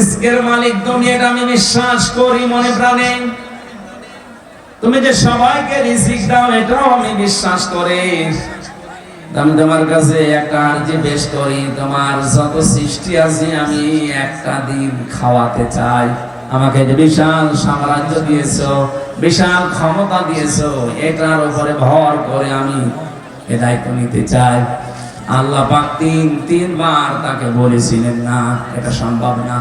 রিস্কের মালিক তুমি, এটা আমি বিশ্বাস করি মনে প্রাণে। তুমি যে সবাইকে রিজিক দাও এটাও আমি বিশ্বাস করি। আমি তোমার কাছে একটা আরজি পেশ করি, তোমার যত সৃষ্টি আছে আমি একটা দিন খাওয়াতে চাই। আমাকে যে বিশাল সাম্রাজ্য দিয়েছো, বিশাল ক্ষমতা দিয়েছো, এটার উপরে ভর করে আমি এ দায়িত্ব নিতে চাই। আল্লাহ পাক তিনবার তাকে বলেছিলেন না, এটা সম্ভব না।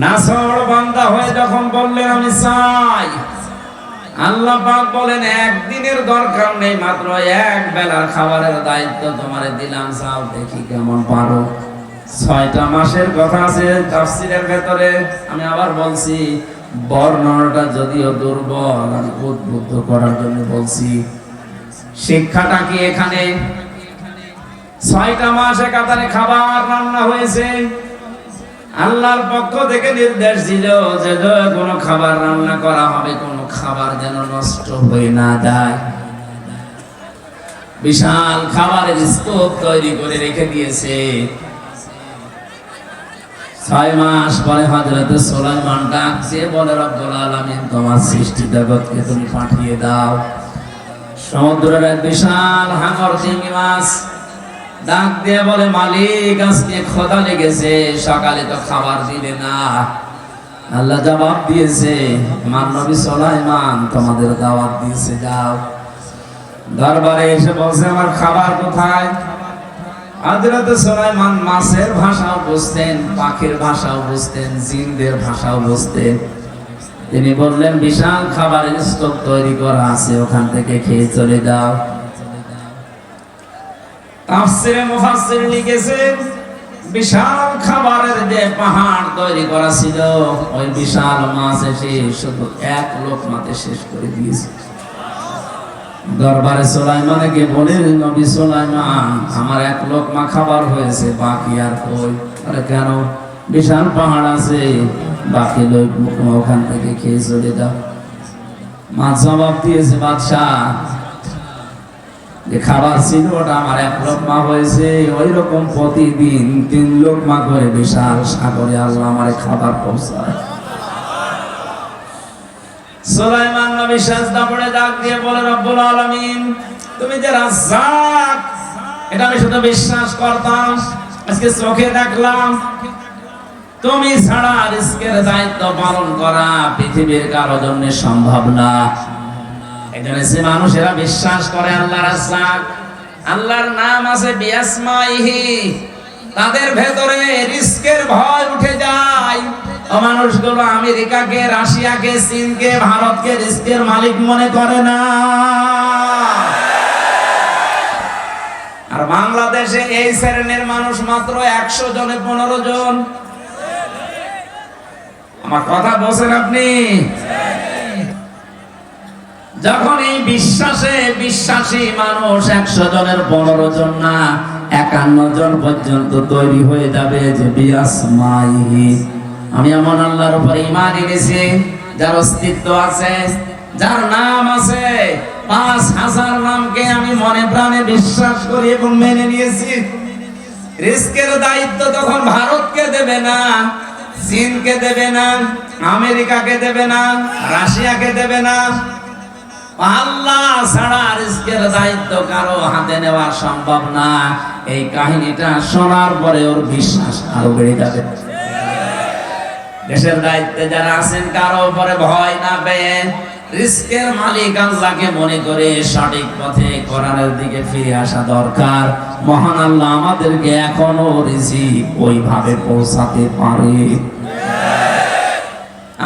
নাছর বান্দা হয়ে যখন বললেন আমি চাই, আল্লাহ পাক বলেন একদিনের দরকার নেই, মাত্র এক বেলার খাবারের দায়িত্ব তোমারে দিলাম, চাও দেখি কেমন পারো। 6টা মাসের কথা আছে তাফসীরের ভেতরে। আমি আবার বলছি, বর্ণনাটা যদিও দুর্বল, আমি উদ্বুদ্ধ করার জন্য বলছি। শিক্ষাটা কি এখানে? 6টা মাসে কাতারে খাবার রান্না হয়েছে। আল্লাহর পক্ষ থেকে নির্দেশ ছিল যে কোনো খাবার রান্না করা হবে, কোনো খাবার যেন নষ্ট হয়ে না যায়। বিশাল খাবারের স্তূপ তৈরি করে রেখে দিয়েছে। 6 মাস পরে হযরত সুলাইমান ডাক দিয়ে বলে, রব্বুল আলামিন তোমার সৃষ্টি জগৎকে তুমি পাঠিয়ে দাও। সমুদ্রের এক বিশাল হাঙর চিংড়ি মাছ ডাক দিয়ে বলে, মালিক আজকে ক্ষুধা লেগেছে, সকালে তো খাবার দিলে না। আল্লাহ জবাব দিয়েছে, আমার নবী সুলাইমান তোমাদের দাওয়াত দিয়েছে, যাও। দরবারে এসে বলছে, আমার খাবার কোথায়? হযরত সুলাইমান মাছের ভাষাও বুঝতেন, পাখির ভাষাও বুঝতেন, জিনদের ভাষাও বুঝতেন। তিনি বললেন, বিশাল খাবারের স্তূপ তৈরি করা আছে, ওখান থেকে খেয়ে চলে যাও। তাফসীরে মুফাসসির লিখেছেন, বিশাল খাবারের যে পাহাড় তৈরি করা ছিল, ওই বিশাল মাছ এসে শুধু এক লোকমাতে শেষ করে দিয়েছে। দরবারে সুলাইমানকে বলে, নবী সুলাইমান আমার এক লোকমা খাবার হয়েছে, বাকি আর কই? আরে কেন? বিশাল পাহাড় আছে, বাকি লোকমা ওখান থেকে খেয়ে চলে যাও। মাছ জবাব দিয়েছে, বাদশাহ যে খাবার ছিল ওটা আমার এক লোকমা হয়েছে, ওই রকম প্রতিদিন 3 লোকমা করে বিশাল সাগরে আল্লাহ আমার খাবার পৌঁছায়। সুলাইমান নবী সাজদা পড়ে ডাক দিয়ে বলে, রব্বুল আলামিন তুমি যে রাজ্জাক, এটা আমি শুধু বিশ্বাস করতাম, আজকে চোখে দেখলাম। তুমি ছাড়া রিজকের দায়িত্ব পালন করা পৃথিবীর কারো জন্য সম্ভব না। এখানে যে মানুষেরা বিশ্বাস করে আল্লাহ রাজ্জাক, আল্লাহর নাম আছে বিআসমাইহি, তাদের ভেতরে রিজকের ভয় উঠে যায়। ও মানুষগুলো আমেরিকাকে, রাশিয়াকে, চীনকে, ভারতকে রিজকের মালিক মনে করে না। আর বাংলাদেশে এই শ্রেণীর মানুষ মাত্র 100 জনে 15 জন। আমার কথা বলছেন আপনি? যখন এই বিশ্বাসে বিশ্বাসী মানুষ 100 জনের 15 জন না 51 জন পর্যন্ত তৈরি হয়ে যাবে যে বিআসমাইহি, আমি এমন আল্লাহর উপর ঈমান এনেছি যার অস্তিত্ব আছে, যার নাম আছে, 5000 নামকে আমি মনে প্রাণে বিশ্বাস করি এবং মেনে নিয়েছি। রিজকের দায়িত্ব তখন ভারতকে দেবে না, চীনকে দেবে না, আমেরিকাকে দেবে না, রাশিয়াকে দেবে না। আল্লাহ ছাড়া রিজকের দায়িত্ব কারো হাতে নেওয়া সম্ভব না। এই কাহিনীটা শোনার পরে ওর বিশ্বাস আরো বেড়ে যাবে। দেশের দায়িত্বে যারা আছেন কারো উপরে ভয় না পেয়ে রিজকের মালিক আল্লাহকে মনে করে সঠিক পথে কোরআনের দিকে ফিরে আসা দরকার। মহান আল্লাহ আমাদেরকে এখনো রিজিক ওইভাবে পৌঁছাতে পারে।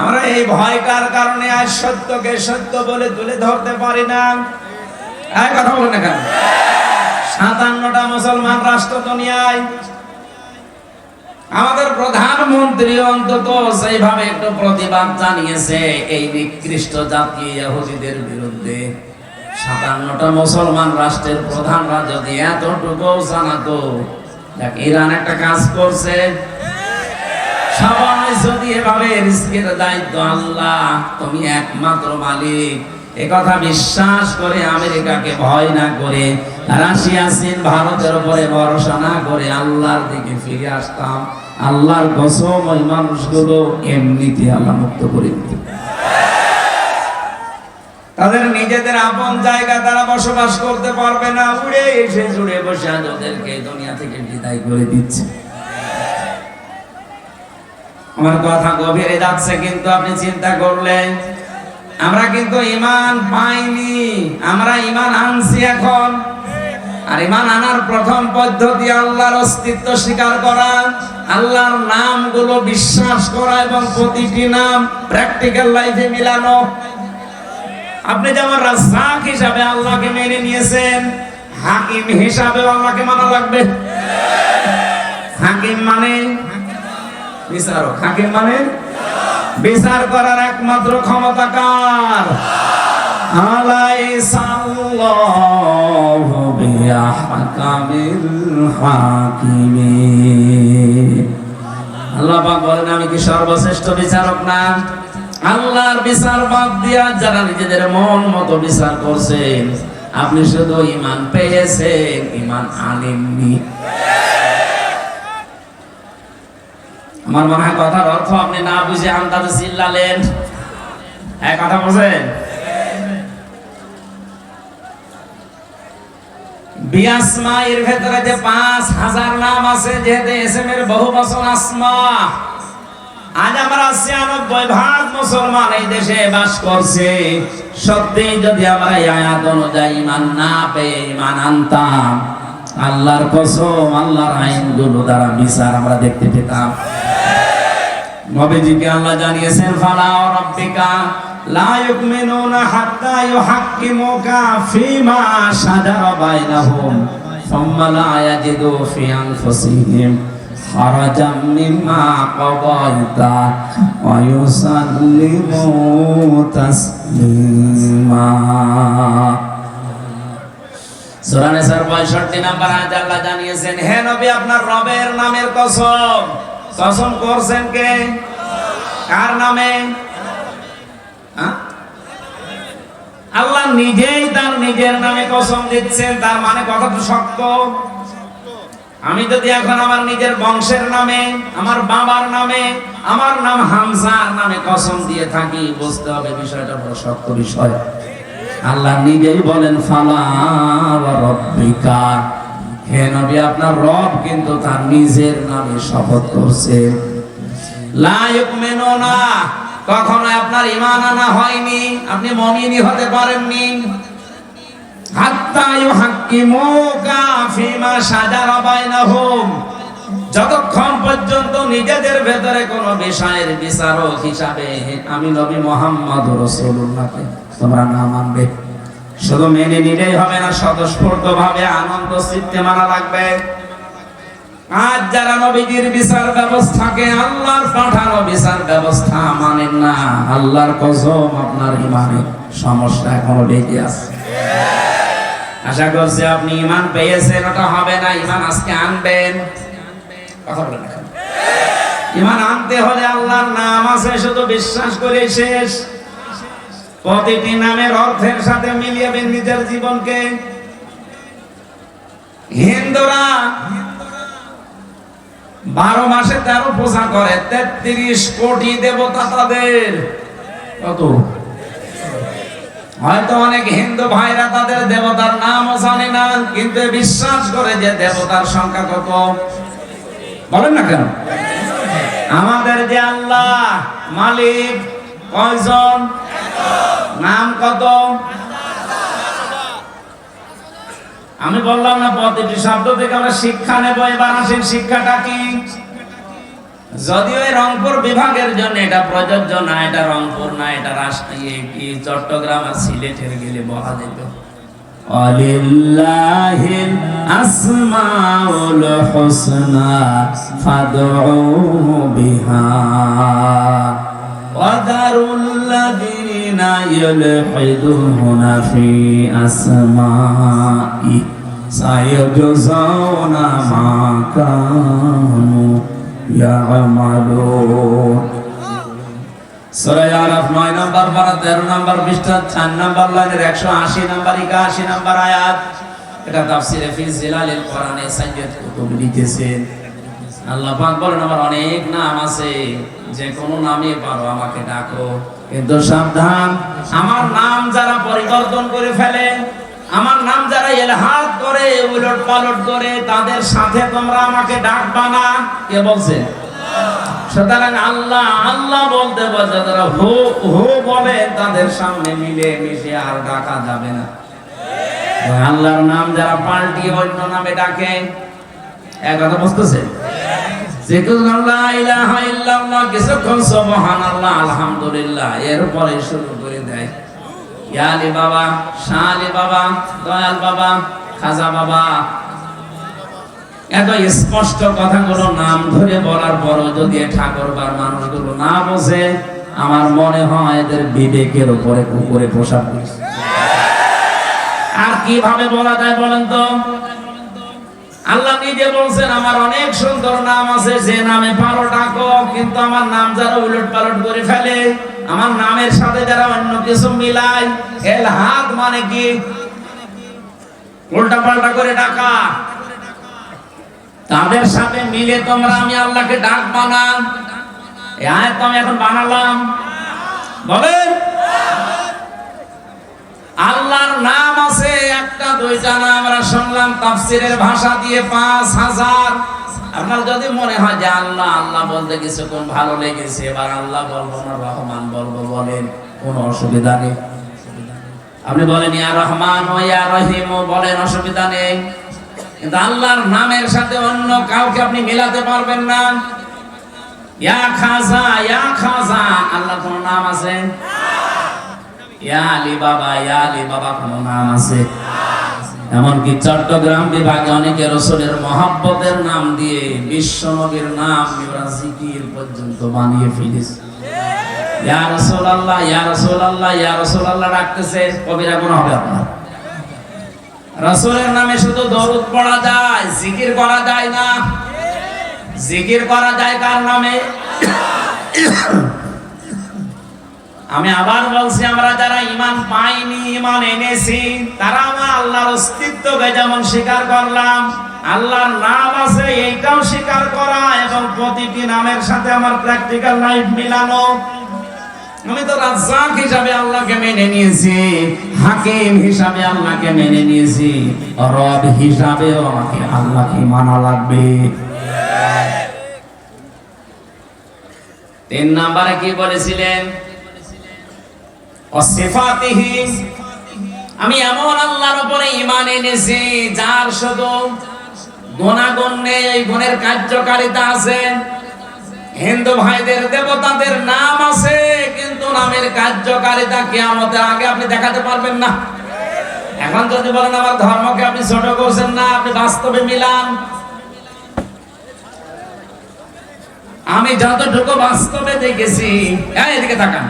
আমরা এই ভয়টার কারণে আজ সত্যকে সত্য বলে তুলে ধরতে পারি না। এই কথা বলেন না কেন? 57টা মুসলমান রাষ্ট্র দুনিয়ায়, আমাদের প্রধানমন্ত্রী অন্তত সেইভাবে একটু প্রতিবাদ জানিয়েছে এই নিকৃষ্ট জাতি ইহুদিদের বিরুদ্ধে। 57টা মুসলমান রাষ্ট্রের প্রধানরা যদি এতটুকু জানাতো, দেখ ইরান একটা কাজ করছে, সবাই যদি এভাবে রিজকের দায়িত্ব আল্লাহ তুমি একমাত্র মালিক এ কথা বিশ্বাস করে, আমেরিকাকে ভয় না করে, রাশিয়া, চীন, ভারতের উপরে ভরসা না করে আল্লাহর দিকে ফিরে আসতাম, আল্লাহর কসম ওই মানুষগুলো এমনিতে আল্লাহ মুক্ত করে দিত। তাদের নিজেদের আপন জায়গা তারা বসবাস করতে পারবে না, উড়ে এসে জুড়ে বসে আজ ওদেরকে দুনিয়া থেকে বিদায় করে দিচ্ছে। আমার কথা গভীরে যাচ্ছে, কিন্তু আপনি চিন্তা করলেন আমরা কিন্তু ঈমান পাইনি, আমরা ঈমান আনছি এখন। আর ঈমান আনার প্রথম পদ্ধতি আল্লাহর অস্তিত্ব স্বীকার করা, আল্লাহর নামগুলো বিশ্বাস করা এবং প্রতিটি নাম প্র্যাকটিক্যাল লাইফে মিলানো। আপনি যেমন রাজ্জাক হিসাবে আল্লাহকে মেনে নিয়েছেন, হাকিম হিসাবে আল্লাহকে মানা লাগবে। হাকিম মানে বিচারক, হাকিম মানে বিচার করার একমাত্র ক্ষমতা কার? আলাইসাল্লাহু বিআহকামিল হাকিমিন। আল্লাহ পাক বলেন আমি কি সর্বশ্রেষ্ঠ বিচারক না? আল্লাহর বিচার বাদ দিয়া যারা নিজেদের মন মতো বিচার করছেন, আপনি শুধু ঈমান পেয়েছেন, ঈমান আনেননি। আমার মনে হয় কথার অর্থ আপনি না বুঝে আন্দাজে চিল্লালেন। এক কথা বুঝেন? বিআসমাইর ভেতরে যে 5000 নাম আছে, যেহেতু ইসম এর বহু বচন আসমা। আজ আমরা 96% মুসলমান এই দেশে বাস করছে। সত্যি যদি আমরা এই আয়াত অনুযায়ী ঈমান না পেয়ে ঈমান আনতাম, আল্লাহর কসম আল্লাহর আইনগুলো দ্বারা বিচার আমরা দেখতে পেতাম। নবীজিকে আল্লাহ জানিয়েছেন ফালা রাব্বিকা লা ইউমিনুনা হাত্তা ইউহাক্কিমুকা ফীমা শাজারা বাইনাহুম সুম্মা লা ইয়াজিদু ফি আনফুসিহিম হারাজাম মিম্মা কাদাইতা ওয়া ইউসাল্লিমু তাসলিমা। সূরা নিসার 65 নম্বর আয়াতে আল্লাহ জানিয়েছেন, হে নবী আপনার রবের নামের কসম। কসম করছেন কে? কার নামে? আল্লাহ নিজেই তার নিজের নামে কসম দিচ্ছেন। তার মানে কথা তো শক্ত। আমি যদি এখন আমার নিজের বংশের নামে, আমার বাবার নামে, আমার নাম হামজার নামে কসম দিয়ে থাকি, বুঝতে হবে বিষয়টা বড় শক্ত বিষয়। আল্লাহ নিজেই বলেন ফালা ওয়া রাব্বিকা, হে নবী আপনার রব কিন্তু তার নিজের নামে শপথ করছেন। লা ইউমিনুনা, কখনো আপনার ঈমান আনা হয়নি, আপনি মুমিনই হতে পারেননি। হাত্তা ইউহাক্কিমুকা ফীমা শাজারা বাইনাহুম, যতক্ষণ পর্যন্ত নিজেদের ভেতরে কোনো বিষয়ের বিচারক হিসাবে আমি নবী মুহাম্মদুর রাসূলুল্লাহকে তোমরা না মানবে। শুধু মেনে নিলেই হবে না, স্বতঃস্ফূর্তভাবে আনন্দ চিত্তে মানা লাগবে। আজ যারা নবীজির বিচার ব্যবস্থাকে, আল্লাহর পাঠানো বিচার ব্যবস্থা মানেন না, আল্লাহর কসম আপনার ঈমানে সমস্যা এখনো লেগে আছে। আশা করছি আপনি ঈমান পেয়েছেন, ওটা হবে না, ঈমান আজকে আনবেন। কথা বলেন না। ঈমান আনতে হলে আল্লাহর নাম আছে শুধু বিশ্বাস করে শেষ। প্রতিটি নামের অর্থের সাথে মিলিয়েবেন নিজের জীবনকে। হিন্দুরা 12 মাসে 13 পূজা করে, 33 কোটি দেবতা তাদের। কত? হয়তো অনেক হিন্দু ভাইরা তাদের দেবতার নামও জানে না, কিন্তু বিশ্বাস করে যে দেবতার সংখ্যা কত। বলেন না কেন? আমাদের যে আল্লাহ মালিক কয়জন? নাম কত? আমি বললাম না প্রতিটি শব্দ থেকে আমরা শিক্ষা নেব। এবার আসেন শিক্ষাটা কি। যদিও এই রংপুর বিভাগের জন্য এটা প্রযোজ্য না, এটা রংপুর না, এটা রাজশাহী, চট্টগ্রাম আর সিলেটের গেলে বলা যেত আলিল্লাহিল আসমাউল হুসনা ফাদউহু বিহা ওয়াদারুল্লাযীনা ইউলহিদুনা ফি আসমাই সায়াজজাউনা মা কানু ইয়ামালুন। সূরা আরাফ 9 নম্বর পারা 13 নম্বর পৃষ্ঠা 4 নম্বর লাইনের 180 নম্বর 81 নম্বর আয়াত। এটা তাফসীরে ফি জিলালিল কোরআনে সাইয়্যিদ কুতুব লিখেছেন। আল্লাহ পাক বলেন আমার অনেক নাম আছে, যে কোনো নামে পারো আমাকে ডাকো, কিন্তু সাবধান, আমার নাম যারা পরিবর্তন করে ফেলে, আমার নাম যারা ইলহাদ করে, উলট পালট করে, তাদের সাথে তোমরা আমাকে ডাকবা না। কে বলছে? সুতরাং আল্লাহ আল্লাহ বলতে বলতে যারা হো হো বলে, তাদের সামনে মিলে মিশে আর ডাকা যাবে না। আল্লাহর নাম যারা পাল্টিয়ে অন্য নামে ডাকে, এক কথা বুঝতেছে? কিছুক্ষণ সুবহানাল্লাহ আলহামদুলিল্লাহ এরপরে শুরু করে দেয় ইয়া আলী বাবা, শাহ আলী বাবা, দয়াল বাবা, খাজা বাবা। এত স্পষ্ট কথাগুলো নাম ধরে বলার পরও যদি ঠাকুরবার মানুষগুলো না বোঝে, আমার মনে হয় এদের বিবেকের উপরে কুকুরে পোশাক দিচ্ছে। আর কিভাবে বলা যায় বলেন তো? আল্লাহ নিজে বলছেন আমার অনেক সুন্দর নাম আছে, যে নামে পারো ডাকো, কিন্তু আমার নাম যারা উলট পালট করে ফেলে, আমার নামের সাথে যারা অন্য কিছু মিলায়, ইলহাদ মানে কি? উল্টা পাল্টা করে ডাকা, তাদের সাথে মিলে তোমরা আমি আল্লাহকে ডাকবা না। এই আয়াত তো আমি এখন বানালাম, বলেন। আল্লাহর নাম আছে একটা দুইটা না, আমরা শুনলাম তাফসীরের ভাষা দিয়ে 5000। আপনার যদি মনে হয় যে আল্লাহ আল্লাহ বলতে কিছুক্ষণ ভালো লেগেছে, এবার আল্লাহ বলবো না রহমান বলবো, বলেন, কোনো অসুবিধা নেই। আপনি বলেন ইয়া রহমান ও ইয়া রহিম বলেন, অসুবিধা নেই। কিন্তু আল্লাহর নামের সাথে অন্য কাউকে আপনি মেলাতে পারবেন না। ইয়া খাজা, ইয়া খাজা, আল্লাহর কোনো নাম আছে? ইয়া আলী বাবা, ইয়া আলী বাবা কোনো নাম আছে? এমনকি চট্টগ্রাম বিভাগে অনেকে রাসূলের মহব্বতের নাম দিয়ে বিশ্ব নবীর নাম জিকির পর্যন্ত বানিয়ে ফেলেছে। ইয়া রাসূলুল্লাহ, ইয়া রাসূলুল্লাহ, ইয়া রাসূলুল্লাহ ডাকতেছে, কবিরা গুনাহ হবে আপনার। রাসূলের নামে শুধু দরুদ পড়া যায়, জিকির করা যায় না। জিকির করা যায় কার নামে? আমি আবার বলছি, আমরা যারা ঈমান পাইনি, ঈমান এনেছি, তারা আমরা আল্লাহর অস্তিত্বকে যেমন স্বীকার করলাম, আল্লাহর নাম আছে এইটাও স্বীকার করা, এবং প্রতিটি নামের সাথে আমার প্র্যাকটিক্যাল লাইফ মিলানো। আমি তো রাজ্জাক হিসাবে আল্লাহকে মেনে নিয়েছি, হাকিম হিসাবে আল্লাহকে মেনে নিয়েছি, রব হিসাবেও আমাকে আল্লাহকে মানা লাগবে। 3 নম্বরে কি বলেছিলেন? অসিফাতিহি, আমি এমন আল্লাহর উপরে ঈমান এনেছি যার শুধু গুণাগুণ নেই, এই গুণের কার্যকারিতা আছে। হিন্দু ভাইদের দেবতাদের নাম আছে, কিন্তু নামের কার্যকারিতা কিয়ামতের আগে আপনি দেখাতে পারবেন না। এখন যদি বলেন আমার ধর্মকে আপনি ছোট করছেন না, আপনি বাস্তবে মিলান। আমি যতটুকু বাস্তবে দেখেছি, এদিকে তাকান,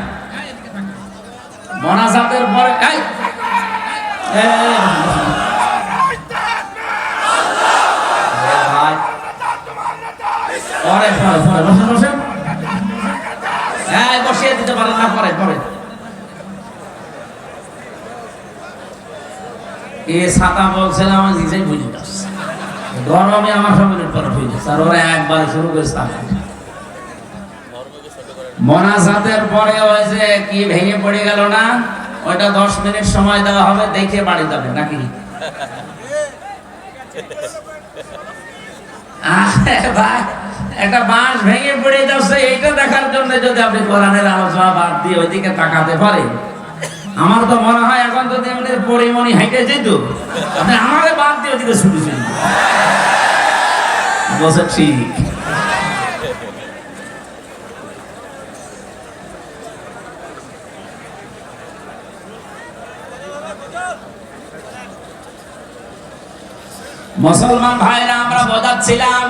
মোনাজাতের পরে বসিয়ে দিতে পারেন না, পরে পরে ছাতা বলছিলাম, আমার নিজেই বুঝে যাচ্ছে গরমে আমার শরীরের পর হয়ে যাচ্ছে, আর ওরা একবার শুরু করেছে। মোনাজাতের পরে ওই যে কি ভেঙে পড়ে গেল না, ওইটা 10 মিনিট সময় দেওয়া হবে, দেখে বাড়ি যাবে নাকি? ভাই, একটা বাঁশ ভেঙে পড়ে যাচ্ছে, এইটা দেখার জন্য যদি আপনি কোরআনের আলোচনা বাদ দিয়ে ওইদিকে তাকাতে পারেন, আমার তো মনে হয় এখন যদি এমনি পরিমণি হাইটে যেত, আপনি আমাকে বাদ দিয়ে ওইদিকে ছুটেছেন। বলছে ঠিক। মুসলমান ভাইরা, আমরা বোঝাচ্ছিলাম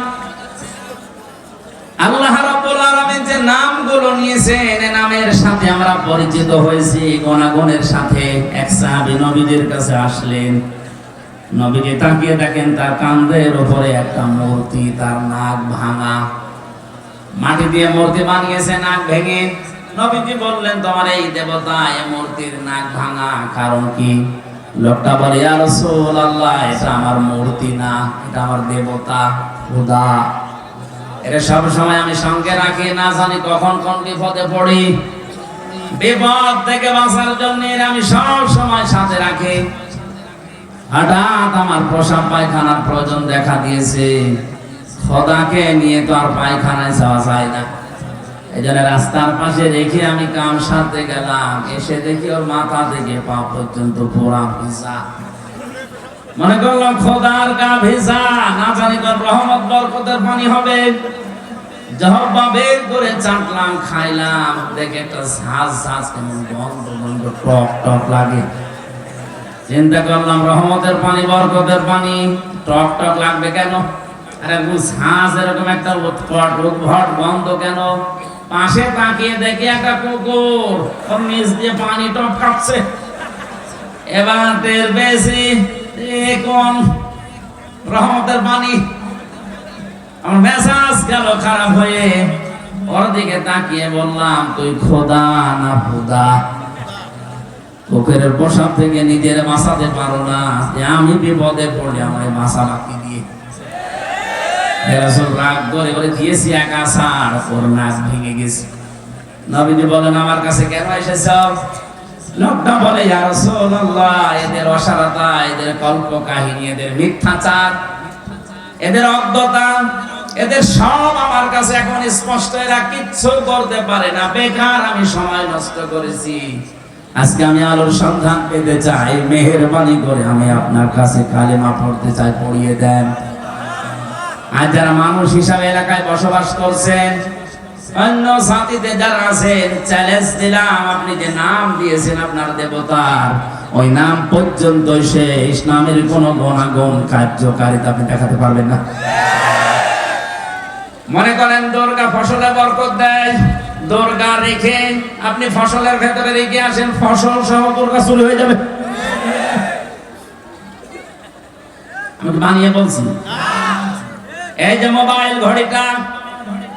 আল্লাহ রাব্বুল আলামিন যে নামগুলো নিয়েছেন, নামের সাথে আমরা পরিচিত হয়েছি, গুণাগুণের সাথে। এক সাহাবী নবীদের কাছে আসলেন, নবীকে তাকিয়ে দেখেন তার কাঁধের উপরে একটা মূর্তি, তার নাক ভাঙা, মাটি দিয়ে মূর্তি বানিয়েছে নাক ভেঙে। নবীজি বললেন তোমার এই দেবতা, এই মূর্তির নাক ভাঙা, কারণ কি? লোকটা বলে ইয়া রাসূলুল্লাহ, এটা আমার মূর্তি না, এটা আমার দেবতা খোদা। এটা সব সময় আমি সঙ্গে রাখি, না জানি কখন কোন বিপদে পড়ি। বিপদ থেকে বাঁচার জন্য আমি সব সময় সাথে রাখি। হঠাৎ আমার প্রসাব পায়খানার প্রয়োজন দেখা দিয়েছে, খোদাকে নিয়ে তো আর পায়খানায় যাওয়া যায় না। এই জন্য রাস্তার পাশে রেখে আমি কাম সারতে গেলাম, এসে দেখি ওর মাথা থেকে পা পর্যন্ত পোড়া ভিজা। মনে করলাম খোদার গা ভিজা, না জানি তোর রহমত বরকতের পানি হবে। জহব্বা বের করে চাটলাম, খাইলাম, দেখে একটা ঝাঁজ ঝাঁজ কেমন গন্ধ গন্ধ টক টক লাগে। চিন্তা করলাম রহমতের পানি বরকতের পানি, টক টক লাগবে কেন? আরে ঝাঁজ এরকম একটা উৎকট উদ্ভট গন্ধ কেন? পাশে তাকিয়ে দেখি একটা কুকুর ওর নিচ দিয়ে পানি টপকাচ্ছে। এবার টের পেয়েছি কোন রহমতের পানি। আমার মেজাজ গেল খারাপ হয়ে, ওর দিকে তাকিয়ে বললাম, তুই খোদা না খুদা? কুকুরের প্রসাব থেকে নিজের বাঁচাতে পারো না, যে আমি বিপদে পড়লে আমায় বাঁচা বাকি দিয়ে রাগ করে করে দিয়েছি এক আষাঢ়, ওর নাক ভেঙে গেছে। নবীজি বলেন, আমার কাছে কেন এসেছ? লোকটা বলে, ইয়া রাসূলুল্লাহ, এদের অসারতা, এদের কল্প কাহিনী, এদের মিথ্যাচার, এদের অজ্ঞতা, এদের সব আমার কাছে এখন স্পষ্ট। এরা কিচ্ছু করতে পারে না, বেকার আমি সময় নষ্ট করেছি। আজকে আমি আলোর সন্ধান পেতে চাই, মেহেরবানি করে আমি আপনার কাছে কালেমা পড়তে চাই, পড়িয়ে দেন। আর যারা মানুষ হিসাবে এলাকায় বসবাস করছেন, অন্য জাতিতে যারা আছেন, চ্যালেঞ্জ দিলাম, আপনি যে নাম দিয়েছেন আপনার দেবতার, ওই নাম পর্যন্ত সে ইসলামের কোন গুণাগুণ কার্যকারিতা আপনি দেখাতে পারবেন না। মনে করেন দুর্গা ফসলে বরকত দেয়, দুর্গা রেখে আপনি ফসলের ভেতরে রেখে আসেন, ফসল সহ দুর্গা চুরি হয়ে যাবে। আমি বানিয়ে বলছি। এই যে মোবাইল ঘড়িটা,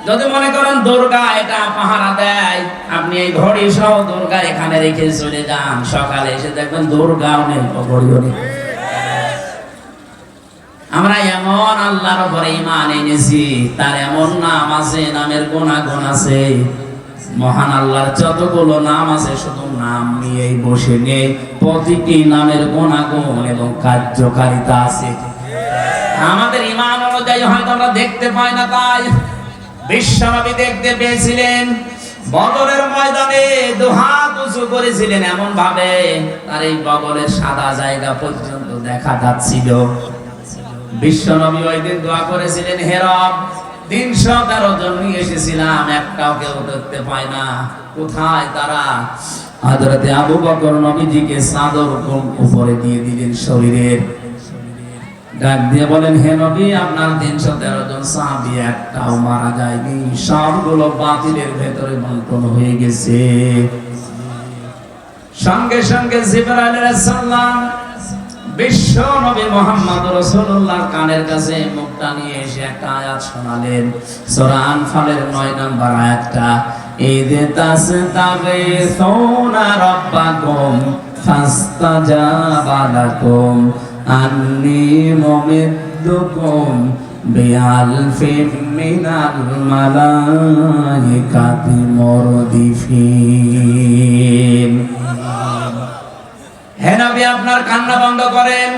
যদি মনে করেন দুর্গা এটা পাহারা দেয়, আপনি এই ঘড়ি সহ দুর্গা এখানে রেখে চলে যান, সকালে এসে দেখবেন দুর্গাও নেই, ঘড়িও নেই। আমরা এমন আল্লাহর উপরে ঈমান এনেছি, তার এমন নাম আছে, নামের গুণাগুণ আছে। মহান আল্লাহর যতগুলো নাম আছে, শুধু নাম নিয়েই বসে নেই, প্রতিটি নামের গুণাগুণ এবং কার্যকারিতা আছে। আমাদের ঈমান অনুযায়ী হয়তো আমরা দেখতে পাই না, তাই বিশ্বনবী দেখতে পেয়েছিলেন। বদরের ময়দানে দুহাত উঁচু করেছিলেন এমন ভাবে, তার এই বগলের সাদা জায়গা পর্যন্ত দেখা যাচ্ছিল। বিশ্বনবী ওই দিন দোয়া করেছিলেন, হে রব, 313 জন নিয়ে এসেছিলাম, একটাও কেউ দেখতে পায় না, কোথায় তারা? হযরতে আবু বকর নবীজিকে চাদর উপরে দিয়ে দিলেন শরীরের, ডাক দিয়ে বলেন, হে নবী, আপনার 313 জন সাহাবী একটাও মারা যায়নি, সবগুলো বাতিলের ভেতরে বন্টন হয়ে গেছে। সঙ্গে সঙ্গে জিবরাইল আলাইহিস সালাম বিশ্ব নবী মুহাম্মদ রাসূলুল্লাহর কানের কাছে মুখটা নিয়ে এসে একটা আয়াত শোনালেন, সূরা আনফালের 9 নম্বর আয়াতটা, ইয তাসতাগীসুনা রাব্বাকুম ফাস্তাজাবা লাকুম আন্নী মুমিদ্দুকুম বিআলফিম মিনাল মালাইকাতি মুরদিফিন। হে নবী, আপনার কান্না বন্ধ করেন,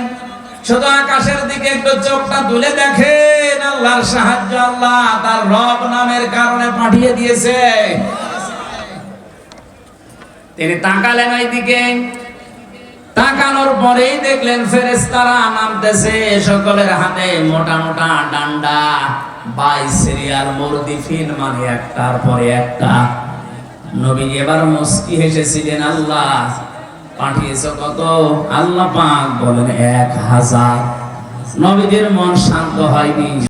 শুধু আকাশের দিকে একটু চোখটা তুলে দেখেন, আল্লাহর সাহায্য আল্লাহ তার রব নামের কারণে পাঠিয়ে দিয়েছে। তিনি তাকালেন ওই দিকে, তাকানোর পরেই দেখলেন ফেরেশতারা নামতেছে, সকলের হাতে মোটা মোটা ডান্ডা, 22 সিরিয়াল মুরদিফিন, মানে একটার পরে একটা। নবী এবার মুস্কি হেসেছিলেন, আল্লাহ পাঠিয়েছ কত? আল্লাহ পাক বলেন 1000। নবীদের মন শান্ত হয়নি।